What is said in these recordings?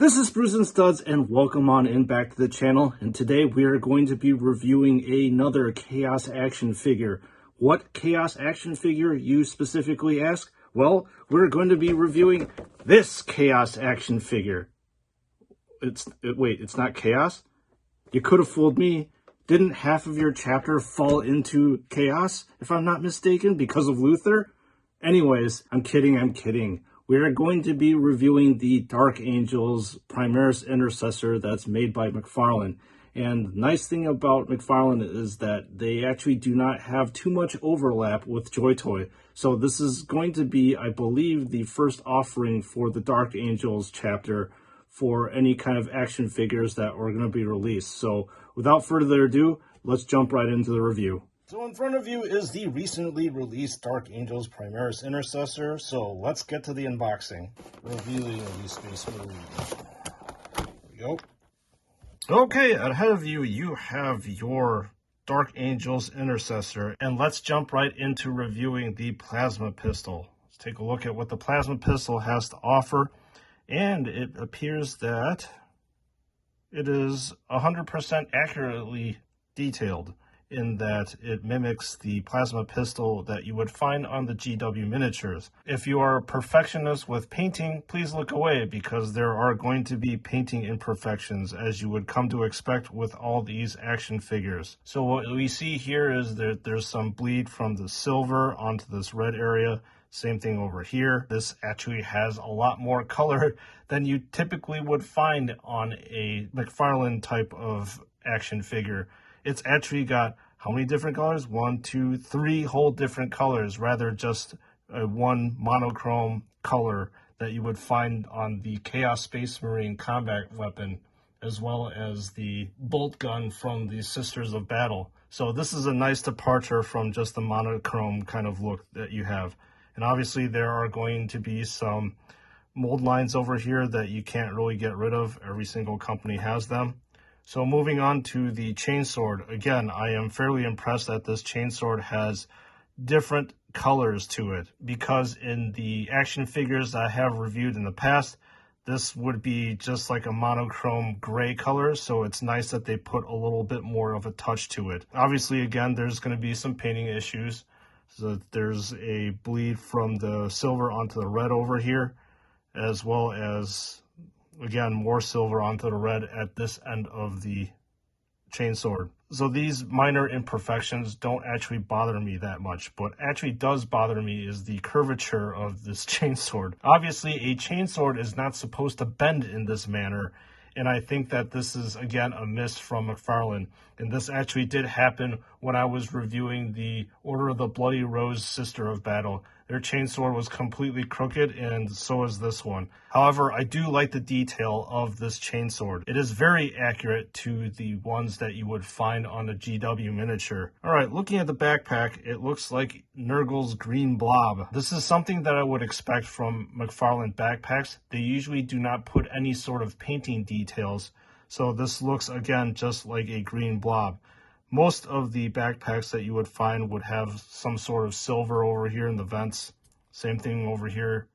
This is Bruce and Studs, and welcome on in back to the channel. And today we are going to be reviewing another Chaos action figure. What Chaos action figure, you specifically ask? Well, we're going to be reviewing this Chaos action figure. Wait, it's not Chaos? You could have fooled me. Didn't half of your chapter fall into Chaos, if I'm not mistaken, because of Luther? Anyways, I'm kidding. We are going to be reviewing the Dark Angel's Primaris Intercessor that's made by McFarlane. And the nice thing about McFarlane is that they actually do not have too much overlap with Joy Toy. So this is going to be, I believe, the first offering for the Dark Angels chapter for any kind of action figures that are going to be released. So without further ado, let's jump right into the review. So in front of you is the recently released Dark Angels Primaris Intercessor. So let's get to the unboxing. Revealing the Space Marines. There we go. Okay, ahead of you, you have your Dark Angels Intercessor. And let's jump right into reviewing the Plasma Pistol. Let's take a look at what the Plasma Pistol has to offer. And it appears that it is 100% accurately detailed, in that it mimics the plasma pistol that you would find on the GW miniatures. If you are a perfectionist with painting, please look away, because there are going to be painting imperfections, as you would come to expect with all these action figures. So what we see here is that there's some bleed from the silver onto this red area. Same thing over here. This actually has a lot more color than you typically would find on a McFarlane type of action figure. It's actually got how many different colors? 1, 2, 3 whole different colors, rather just one monochrome color that you would find on the Chaos Space Marine combat weapon, as well as the bolt gun from the Sisters of Battle. So this is a nice departure from just the monochrome kind of look that you have. And obviously there are going to be some mold lines over here that you can't really get rid of. Every single company has them. So moving on to the chainsword, again, I am fairly impressed that this chainsword has different colors to it, because in the action figures that I have reviewed in the past, this would be just like a monochrome gray color, so it's nice that they put a little bit more of a touch to it. Obviously, again, there's going to be some painting issues. So there's a bleed from the silver onto the red over here, as well as, again, more silver onto the red at this end of the chainsword. So these minor imperfections don't actually bother me that much. What actually does bother me is the curvature of this chainsword. Obviously, a chainsword is not supposed to bend in this manner, and I think that this is, again, a miss from McFarlane. And this actually did happen when I was reviewing the Order of the Bloody Rose Sister of Battle. Their chainsword was completely crooked, and so is this one. However, I do like the detail of this chainsword. It is very accurate to the ones that you would find on the GW miniature. All right, looking at the backpack, it looks like Nurgle's green blob. This is something that I would expect from McFarlane backpacks. They usually do not put any sort of painting details, so this looks, again, just like a green blob. Most of the backpacks that you would find would have some sort of silver over here in the vents. Same thing over here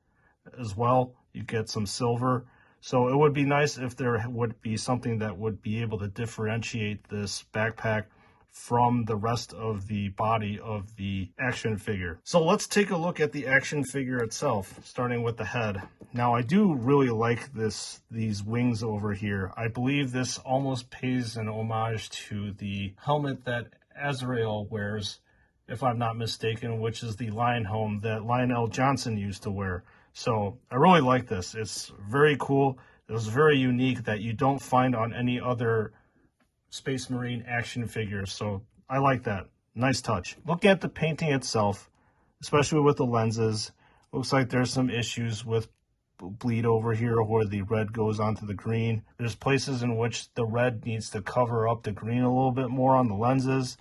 as well. You get some silver. So it would be nice if there would be something that would be able to differentiate this backpack from the rest of the body of the action figure. So let's take a look at the action figure itself, starting with the head. Now, I do really like these wings over here. I believe this almost pays an homage to the helmet that Azrael wears, if I'm not mistaken, which is the lion helm that Lionel Johnson used to wear. So I really like this. It's very cool. It's very unique that you don't find on any other Space Marine action figures, so I like that. Nice touch. Looking at the painting itself, especially with the lenses, looks like there's some issues with bleed over here where the red goes onto the green. There's places in which the red needs to cover up the green a little bit more on the lenses.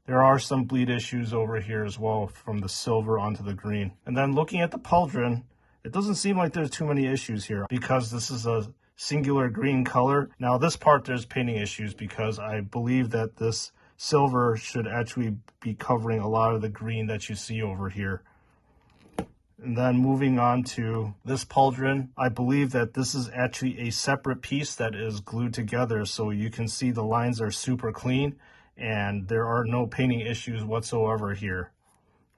There are some bleed issues over here as well from the silver onto the green. And then looking at the pauldron, it doesn't seem like there's too many issues here, because this is a singular green color. Now this part, there's painting issues, because I believe that this silver should actually be covering a lot of the green that you see over here. And then moving on to this pauldron, I believe that this is actually a separate piece that is glued together, so you can see the lines are super clean and there are no painting issues whatsoever here,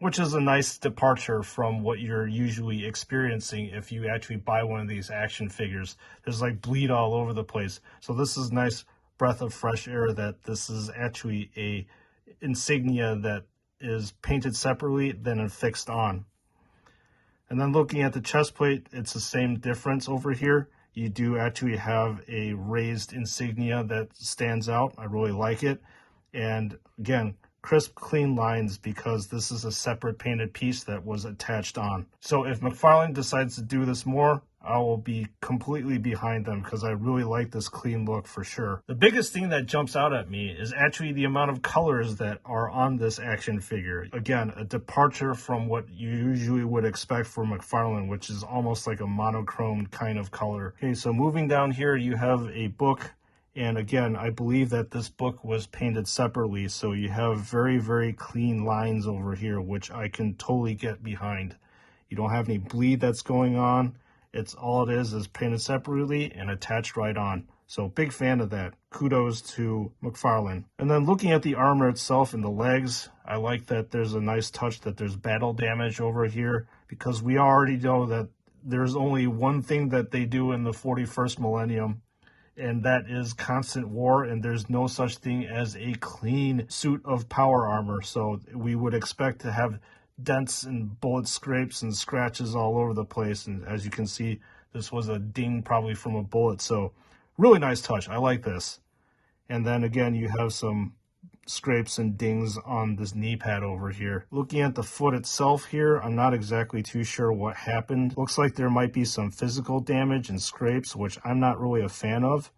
which is a nice departure from what you're usually experiencing if you actually buy one of these action figures. There's like bleed all over the place. So this is nice breath of fresh air that this is actually a insignia that is painted separately then affixed on. And then looking at the chest plate, it's the same difference over here. You do actually have a raised insignia that stands out. I really like it. And again, crisp, clean lines because this is a separate painted piece that was attached on. So if McFarlane decides to do this more, I will be completely behind them because I really like this clean look for sure. The biggest thing that jumps out at me is actually the amount of colors that are on this action figure. Again, a departure from what you usually would expect for McFarlane, which is almost like a monochrome kind of color. Okay, so moving down here, you have a book. And again, I believe that this book was painted separately, so you have very, very clean lines over here, which I can totally get behind. You don't have any bleed that's going on. It's all it is painted separately and attached right on. So big fan of that. Kudos to McFarlane. And then looking at the armor itself and the legs, I like that there's a nice touch that there's battle damage over here, because we already know that there's only one thing that they do in the 41st millennium, and that is constant war, and there's no such thing as a clean suit of power armor. So we would expect to have dents and bullet scrapes and scratches all over the place, and as you can see, this was a ding probably from a bullet. So really nice touch. I like this. And then again, you have some scrapes and dings on this knee pad over here. Looking at the foot itself here, I'm not exactly too sure what happened. Looks like there might be some physical damage and scrapes, which I'm not really a fan of.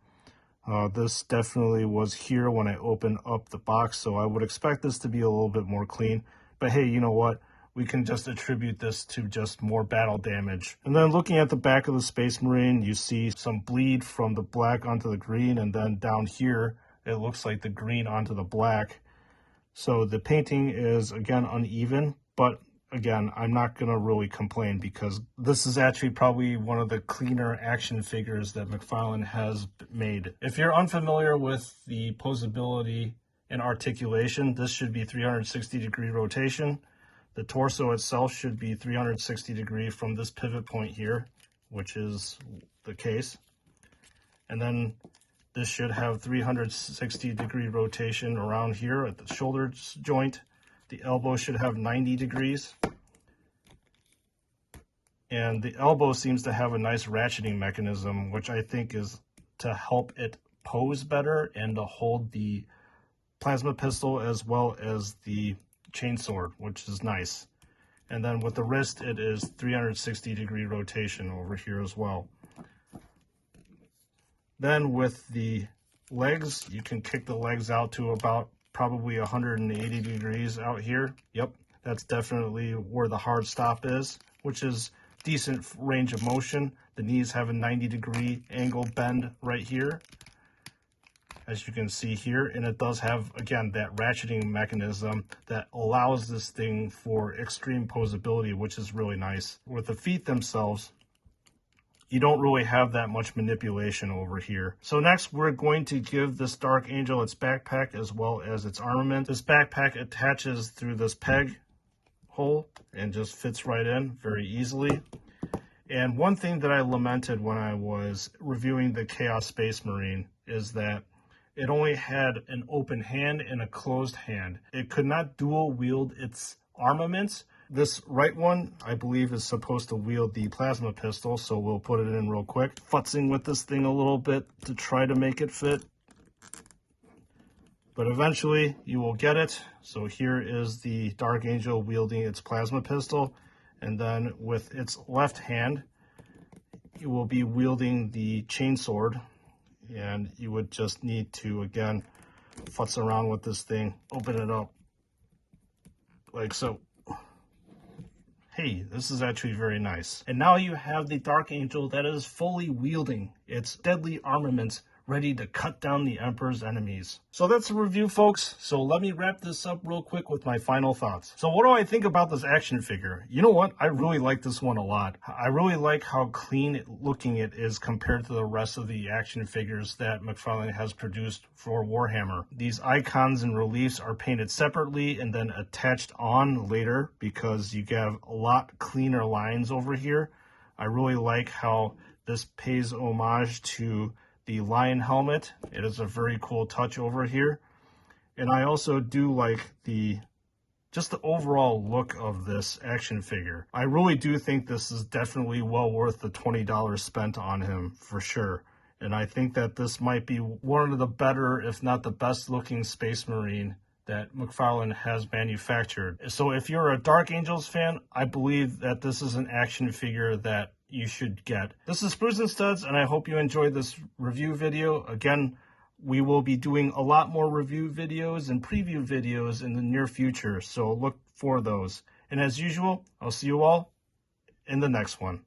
This definitely was here when I opened up the box, so I would expect this to be a little bit more clean. But hey, you know what? We can just attribute this to just more battle damage. And then looking at the back of the Space Marine, you see some bleed from the black onto the green, and then down here, it looks like the green onto the black. So the painting is, again, uneven, but again, I'm not going to really complain because this is actually probably one of the cleaner action figures that McFarlane has made. If you're unfamiliar with the posability and articulation, this should be 360-degree rotation. The torso itself should be 360 degree from this pivot point here, which is the case. And then this should have 360-degree rotation around here at the shoulder joint. The elbow should have 90 degrees. And the elbow seems to have a nice ratcheting mechanism, which I think is to help it pose better and to hold the plasma pistol as well as the chainsword, which is nice. And then with the wrist, it is 360-degree rotation over here as well. Then with the legs, you can kick the legs out to about probably 180 degrees out here. Yep, that's definitely where the hard stop is, which is decent range of motion. The knees have a 90-degree angle bend right here, as you can see here, and it does have, again, that ratcheting mechanism that allows this thing for extreme posability, which is really nice. With the feet themselves, you don't really have that much manipulation over here. So next, we're going to give this Dark Angel its backpack as well as its armament. This backpack attaches through this peg hole and just fits right in very easily. And one thing that I lamented when I was reviewing the Chaos Space Marine is that it only had an open hand and a closed hand. It could not dual wield its armaments. This right one, I believe, is supposed to wield the plasma pistol, so we'll put it in real quick. Futzing with this thing a little bit to try to make it fit. But eventually, you will get it. So here is the Dark Angel wielding its plasma pistol. And then with its left hand, you will be wielding the chainsword. And you would just need to, again, futz around with this thing, open it up like so. Hey, this is actually very nice. And now you have the Dark Angel that is fully wielding its deadly armaments ready to cut down the Emperor's enemies. So that's a review, folks. So let me wrap this up real quick with my final thoughts. So what do I think about this action figure? You know what? I really like this one a lot. I really like how clean looking it is compared to the rest of the action figures that McFarlane has produced for Warhammer. These icons and reliefs are painted separately and then attached on later because you have a lot cleaner lines over here. I really like how this pays homage to the lion helmet. It is a very cool touch over here. And I also do like just the overall look of this action figure. I really do think this is definitely well worth the $20 spent on him for sure. And I think that this might be one of the better, if not the best looking Space Marine that McFarlane has manufactured. So if you're a Dark Angels fan, I believe that this is an action figure that you should get. This is Sprues and Studs, and I hope you enjoyed this review video. Again, we will be doing a lot more review videos and preview videos in the near future, so look for those. And as usual, I'll see you all in the next one.